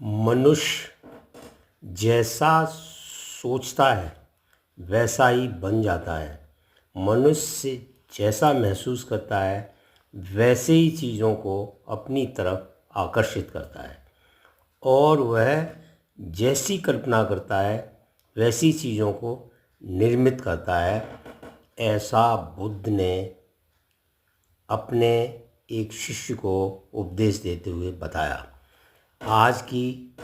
मनुष्य जैसा सोचता है वैसा ही बन जाता है। मनुष्य जैसा महसूस करता है वैसे ही चीज़ों को अपनी तरफ आकर्षित करता है और वह जैसी कल्पना करता है वैसी चीज़ों को निर्मित करता है। ऐसा बुद्ध ने अपने एक शिष्य को उपदेश देते हुए बताया। आज की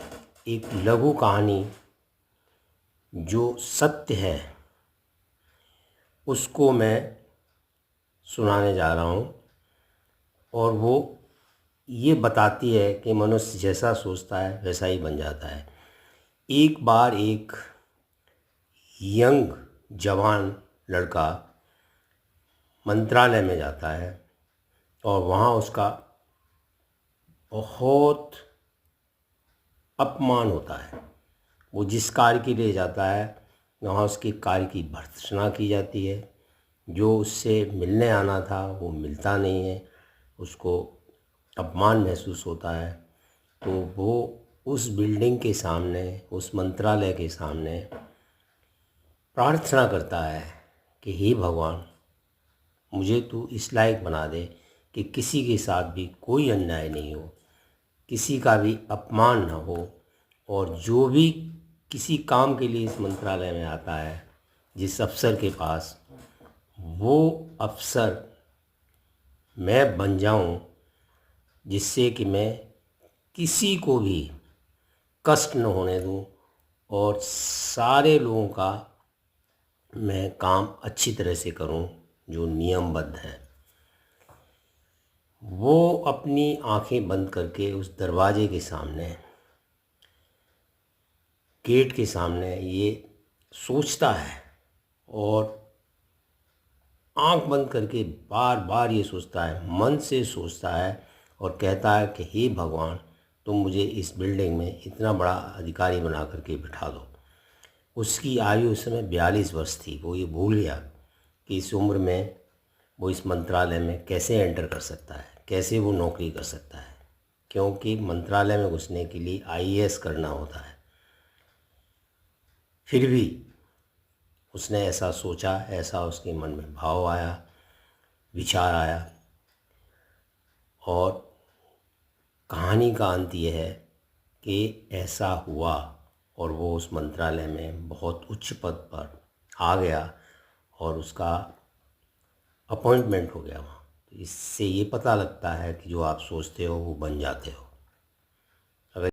एक लघु कहानी जो सत्य है उसको मैं सुनाने जा रहा हूँ और वो ये बताती है कि मनुष्य जैसा सोचता है वैसा ही बन जाता है। एक बार एक यंग जवान लड़का मंत्रालय में जाता है और वहाँ उसका बहुत अपमान होता है। वो जिस कार्य के लिए जाता है वहाँ उसके कार्य की भर्त्सना की जाती है। जो उससे मिलने आना था वो मिलता नहीं है, उसको अपमान महसूस होता है। तो वो उस बिल्डिंग के सामने, उस मंत्रालय के सामने प्रार्थना करता है कि हे भगवान, मुझे तू इस लायक बना दे कि किसी के साथ भी कोई अन्याय नहीं हो, किसी का भी अपमान ना हो, और जो भी किसी काम के लिए इस मंत्रालय में आता है जिस अफसर के पास, वो अफसर मैं बन जाऊं जिससे कि मैं किसी को भी कष्ट न होने दूं और सारे लोगों का मैं काम अच्छी तरह से करूं जो नियमबद्ध है। वो अपनी आंखें बंद करके उस दरवाजे के सामने, गेट के सामने ये सोचता है और आंख बंद करके बार बार ये सोचता है, मन से सोचता है और कहता है कि हे भगवान, तुम मुझे इस बिल्डिंग में इतना बड़ा अधिकारी बना करके बिठा दो। उसकी आयु उस समय 42 वर्ष थी। वो ये भूल गया कि इस उम्र में वो इस मंत्रालय में कैसे एंटर कर सकता है, कैसे वो नौकरी कर सकता है, क्योंकि मंत्रालय में घुसने के लिए आईएएस करना होता है। फिर भी उसने ऐसा सोचा, ऐसा उसके मन में भाव आया, विचार आया, और कहानी का अंत ये है कि ऐसा हुआ और वो उस मंत्रालय में बहुत उच्च पद पर आ गया और उसका अपॉइंटमेंट हो गया वहाँ। तो इससे ये पता लगता है कि जो आप सोचते हो वो बन जाते हो।